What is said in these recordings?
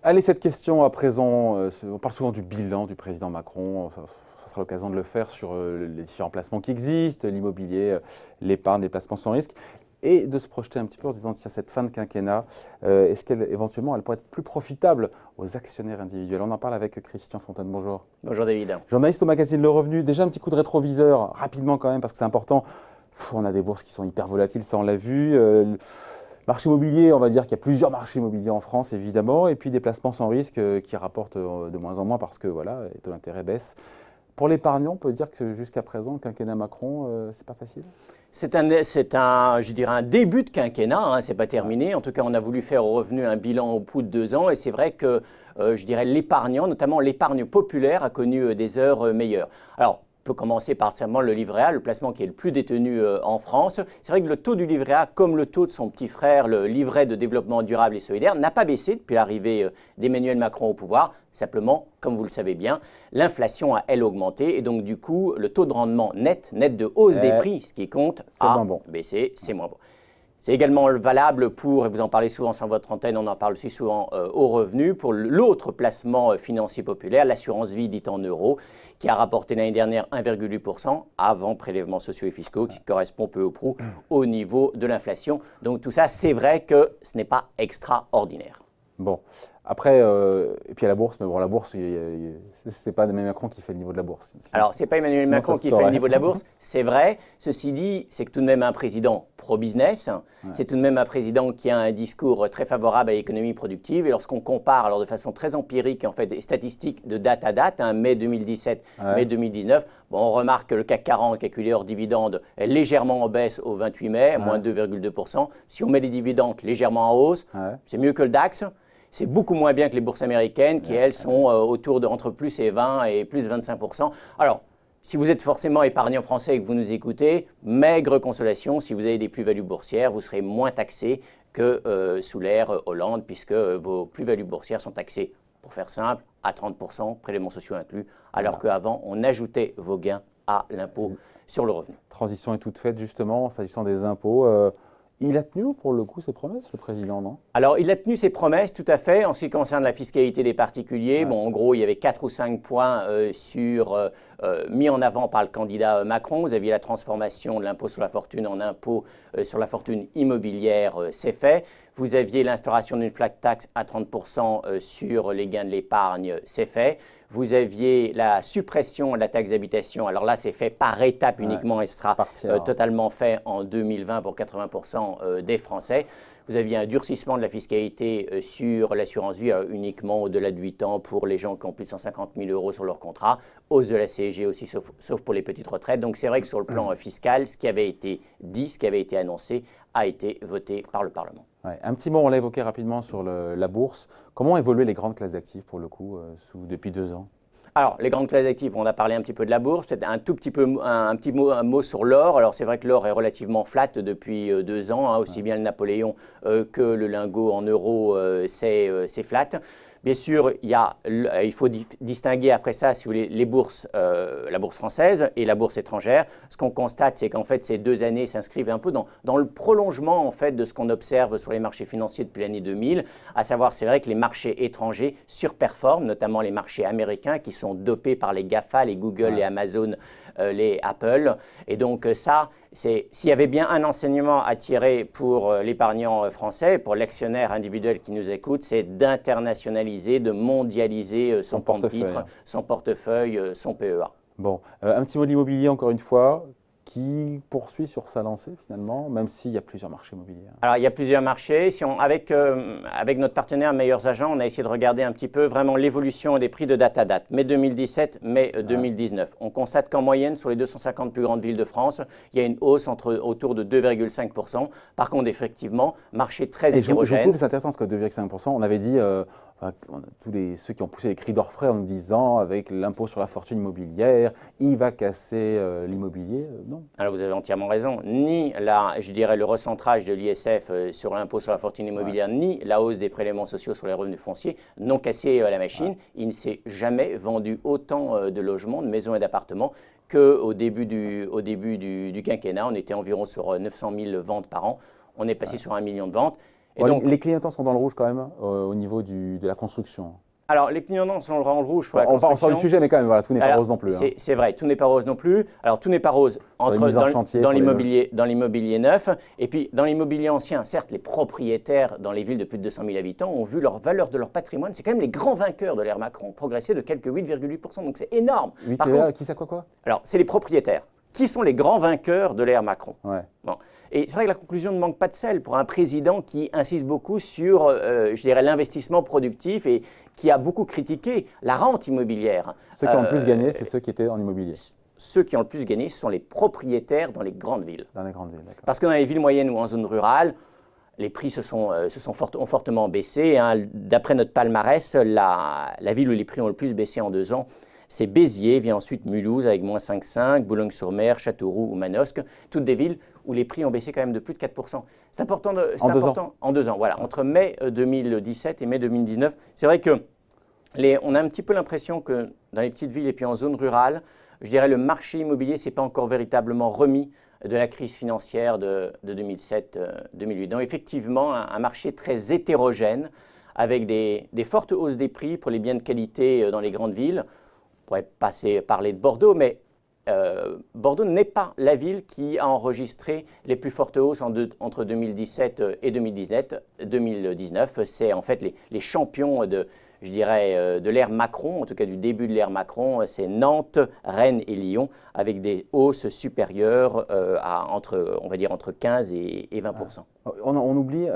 Allez, cette question à présent, on parle souvent du bilan du président Macron, ça sera l'occasion de le faire sur les différents placements qui existent, l'immobilier, l'épargne, les placements sans risque, et de se projeter un petit peu en se disant, tiens, cette fin de quinquennat, est-ce qu'elle éventuellement elle pourrait être plus profitable aux actionnaires individuels? On en parle avec Christian Fontaine, bonjour. Bonjour David. Journaliste au magazine Le Revenu, déjà un petit coup de rétroviseur, rapidement quand même, parce que c'est important. On a des bourses qui sont hyper volatiles, ça on l'a vu. Marché immobilier, on va dire qu'il y a plusieurs marchés immobiliers en France, évidemment, et puis des placements sans risque qui rapportent de moins en moins parce que voilà, les taux d'intérêt baissent. Pour l'épargnant, on peut dire que jusqu'à présent, le quinquennat Macron, c'est pas facile? C'est je dirais un début de quinquennat, hein, c'est pas terminé. En tout cas, on a voulu faire au Revenu un bilan au bout de 2 ans, et c'est vrai que, je dirais, l'épargnant, notamment l'épargne populaire, a connu des heures meilleures. Alors, on peut commencer par seulement le livret A, le placement qui est le plus détenu en France. C'est vrai que le taux du livret A, comme le taux de son petit frère, le livret de développement durable et solidaire, n'a pas baissé depuis l'arrivée d'Emmanuel Macron au pouvoir. Simplement, comme vous le savez bien, l'inflation a, elle, augmenté. Et donc, du coup, le taux de rendement net de hausse des prix, ce qui compte, a baissé, c'est moins bon. C'est également valable pour, et vous en parlez souvent sur votre antenne, on en parle aussi souvent au Revenu, pour l'autre placement financier populaire, l'assurance vie dite en euros, qui a rapporté l'année dernière 1,8% avant prélèvements sociaux et fiscaux, qui correspond peu ou prou au niveau de l'inflation. Donc tout ça, c'est vrai que ce n'est pas extraordinaire. Bon, après, et puis à la bourse, mais bon, la bourse, c'est pas Emmanuel Macron qui fait le niveau de la bourse. Alors, c'est pas Emmanuel Macron qui fait le niveau de la bourse, c'est vrai. Ceci dit, c'est que tout de même un président pro-business, c'est tout de même un président qui a un discours très favorable à l'économie productive. Et lorsqu'on compare, alors de façon très empirique, en fait, des statistiques de date à date, mai 2017, mai 2019, bon, on remarque que le CAC 40, calculé hors dividende, est légèrement en baisse au 28 mai, moins 2,2%. Si on met les dividendes légèrement en hausse, c'est mieux que le DAX. C'est beaucoup moins bien que les bourses américaines qui, elles, sont autour de entre plus et 20 et plus 25%. Alors, si vous êtes forcément épargnant français et que vous nous écoutez, maigre consolation, si vous avez des plus-values boursières, vous serez moins taxé que sous l'ère Hollande, puisque vos plus-values boursières sont taxées, pour faire simple, à 30%, prélèvements sociaux inclus, alors qu'avant, on ajoutait vos gains à l'impôt sur le revenu. Transition est toute faite, justement, s'agissant des impôts. Il a tenu pour le coup ses promesses, le président, non? Alors, il a tenu ses promesses, tout à fait. En ce qui concerne la fiscalité des particuliers, bon, en gros, il y avait 4 ou 5 points mis en avant par le candidat Macron. Vous aviez la transformation de l'impôt sur la fortune en impôt sur la fortune immobilière, c'est fait. Vous aviez l'instauration d'une flat tax à 30% sur les gains de l'épargne, c'est fait. Vous aviez la suppression de la taxe d'habitation. Alors là, c'est fait par étapes uniquement et ce sera totalement fait en 2020 pour 80% des Français. Vous aviez un durcissement de la fiscalité sur l'assurance vie uniquement au-delà de 8 ans pour les gens qui ont plus de 150 000 € sur leur contrat. Hausse de la CSG aussi, sauf pour les petites retraites. Donc c'est vrai que sur le plan fiscal, ce qui avait été dit, ce qui avait été annoncé, a été voté par le Parlement. Ouais. Un petit mot, on l'a évoqué rapidement sur la bourse. Comment ont évolué les grandes classes d'actifs pour le coup depuis 2 ans? Alors, les grandes classes d'actifs, on a parlé un petit peu de la bourse, peut-être un tout petit peu, un mot sur l'or. Alors, c'est vrai que l'or est relativement flat depuis 2 ans, aussi bien le Napoléon que le lingot en euros, c'est flat. Bien sûr, il faut distinguer après ça, si vous voulez, les bourses, la bourse française et la bourse étrangère. Ce qu'on constate, c'est qu'en fait, ces 2 années s'inscrivent un peu dans le prolongement en fait, de ce qu'on observe sur les marchés financiers depuis l'année 2000. À savoir, c'est vrai que les marchés étrangers surperforment, notamment les marchés américains qui sont dopés par les GAFA, les Google, les Amazon, les Apple. Et donc ça, s'il y avait bien un enseignement à tirer pour l'épargnant français, pour l'actionnaire individuel qui nous écoute, c'est d'internationaliser, de mondialiser son compte titre, son portefeuille, son PEA. Bon, un petit mot de l'immobilier encore une fois, qui poursuit sur sa lancée finalement, même s'il y a plusieurs marchés immobiliers. Alors, il y a plusieurs marchés. Avec notre partenaire Meilleurs Agents, on a essayé de regarder un petit peu vraiment l'évolution des prix de date à date, mai 2017, mai 2019. On constate qu'en moyenne, sur les 250 plus grandes villes de France, il y a une hausse autour de 2,5%. Par contre, effectivement, marché très hétérogène. Je trouve que c'est intéressant parce que 2,5%, on avait dit, tous ceux qui ont poussé les cris d'orfraie en nous disant avec l'impôt sur la fortune immobilière, il va casser l'immobilier, non. Alors vous avez entièrement raison, ni je dirais le recentrage de l'ISF sur l'impôt sur la fortune immobilière, ni la hausse des prélèvements sociaux sur les revenus fonciers n'ont cassé la machine. Il ne s'est jamais vendu autant de logements, de maisons et d'appartements qu'au début du quinquennat, on était environ sur 900 000 ventes par an. On est passé sur 1 million de ventes. Et donc, les clignotants sont dans le rouge quand même au niveau de la construction. Alors, les clignotants sont dans le rouge sur la On construction. sort du sujet, mais quand même, voilà, tout n'est pas rose non plus. C'est vrai, tout n'est pas rose non plus. Alors, tout n'est pas rose dans l'immobilier neuf. Et puis, dans l'immobilier ancien, certes, les propriétaires dans les villes de plus de 200 000 habitants ont vu leur valeur de leur patrimoine. C'est quand même les grands vainqueurs de l'ère Macron progresser de quelques 8,8%. Donc, c'est énorme. Par contre, qui ça quoi? Alors, c'est les propriétaires. Qui sont les grands vainqueurs de l'ère Macron? Bon. Et c'est vrai que la conclusion ne manque pas de sel pour un président qui insiste beaucoup sur, je dirais, l'investissement productif et qui a beaucoup critiqué la rente immobilière. Ceux qui ont le plus gagné, c'est ceux qui étaient en immobilier. Ceux qui ont le plus gagné, ce sont les propriétaires dans les grandes villes. Dans les grandes villes, d'accord. Parce que dans les villes moyennes ou en zone rurale, les prix ont fortement baissé. Hein. D'après notre palmarès, la ville où les prix ont le plus baissé en 2 ans, c'est Béziers, vient ensuite Mulhouse avec moins 5,5, Boulogne-sur-Mer, Châteauroux ou Manosque, toutes des villes où les prix ont baissé quand même de plus de 4%. C'est important. En 2 ans, voilà, entre mai 2017 et mai 2019. C'est vrai que on a un petit peu l'impression que dans les petites villes et puis en zone rurale, je dirais le marché immobilier ne s'est pas encore véritablement remis de la crise financière de 2007-2008. Donc effectivement, un marché très hétérogène avec des fortes hausses des prix pour les biens de qualité dans les grandes villes. On pourrait parler de Bordeaux, mais Bordeaux n'est pas la ville qui a enregistré les plus fortes hausses entre 2017 et 2019. C'est en fait les champions de l'ère Macron, en tout cas du début de l'ère Macron, c'est Nantes, Rennes et Lyon, avec des hausses supérieures entre 15 et 20%. On a oublié,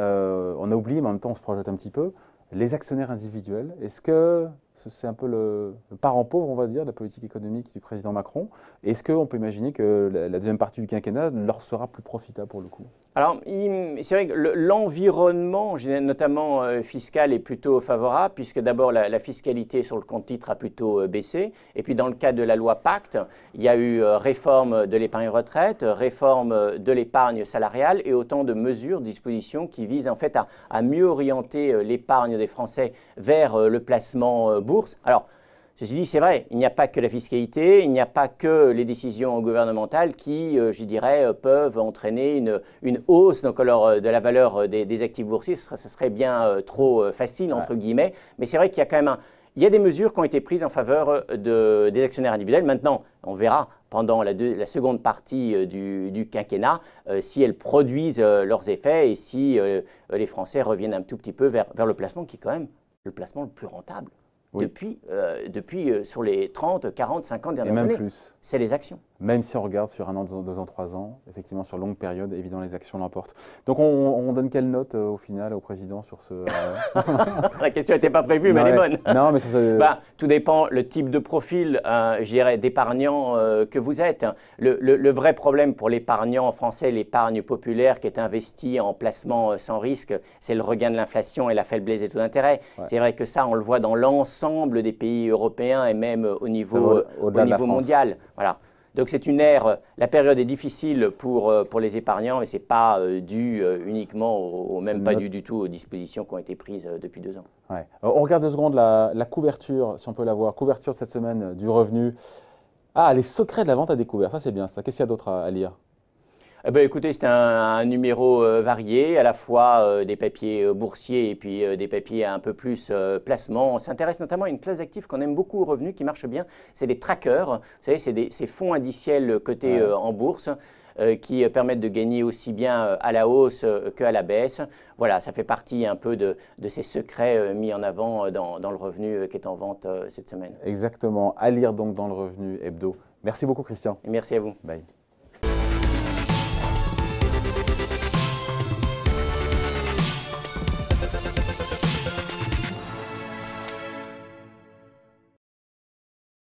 mais en même temps on se projette un petit peu, les actionnaires individuels. Est-ce que c'est un peu le parent pauvre, on va dire, de la politique économique du président Macron? Est-ce qu'on peut imaginer que la deuxième partie du quinquennat leur sera plus profitable pour le coup? Alors, c'est vrai que l'environnement, notamment fiscal, est plutôt favorable, puisque d'abord la fiscalité sur le compte titre a plutôt baissé. Et puis dans le cadre de la loi Pacte, il y a eu réforme de l'épargne retraite, réforme de l'épargne salariale et autant de mesures, dispositions qui visent en fait à mieux orienter l'épargne des Français vers le placement bourse. Alors, ceci dit, c'est vrai, il n'y a pas que la fiscalité, il n'y a pas que les décisions gouvernementales qui, je dirais, peuvent entraîner une hausse de la valeur des actifs boursiers. Ce serait bien trop facile, entre guillemets. Mais c'est vrai qu'il y a quand même il y a des mesures qui ont été prises en faveur des actionnaires individuels. Maintenant, on verra pendant la seconde partie du quinquennat si elles produisent leurs effets et si les Français reviennent un tout petit peu vers le placement qui est quand même le placement le plus rentable. Oui. Depuis sur les 30, 40, 50 dernières années, c'est les actions. Même si on regarde sur 1 an, 2 ans, 3 ans, effectivement sur longue période, évidemment les actions l'emportent. Donc on donne quelle note au final au président sur ce… La question n'était pas prévue, mais elle est bonne. Non, mais ça… tout dépend le type de profil, je dirais, d'épargnant que vous êtes. Le vrai problème pour l'épargnant français, l'épargne populaire qui est investie en placement sans risque, c'est le regain de l'inflation et la faiblesse des taux d'intérêt. Ouais. C'est vrai que ça, on le voit dans l'ensemble des pays européens et même au niveau mondial. Voilà. Donc c'est une ère, la période est difficile pour les épargnants, mais ce n'est pas dû uniquement, même pas dû du tout aux dispositions qui ont été prises depuis 2 ans. Ouais. On regarde 2 secondes la couverture, si on peut la voir, couverture cette semaine du revenu. Ah, les secrets de la vente à découvert, ça c'est bien ça. Qu'est-ce qu'il y a d'autre à lire? Écoutez, c'est un numéro varié, à la fois des papiers boursiers et puis des papiers un peu plus placement. On s'intéresse notamment à une classe d'actifs qu'on aime beaucoup au revenu, qui marche bien. C'est des trackers. Vous savez, c'est ces fonds indiciels cotés en bourse qui permettent de gagner aussi bien à la hausse qu'à la baisse. Voilà, ça fait partie un peu de ces secrets mis en avant dans le revenu qui est en vente cette semaine. Exactement. À lire donc dans le revenu hebdo. Merci beaucoup, Christian. Et merci à vous. Bye.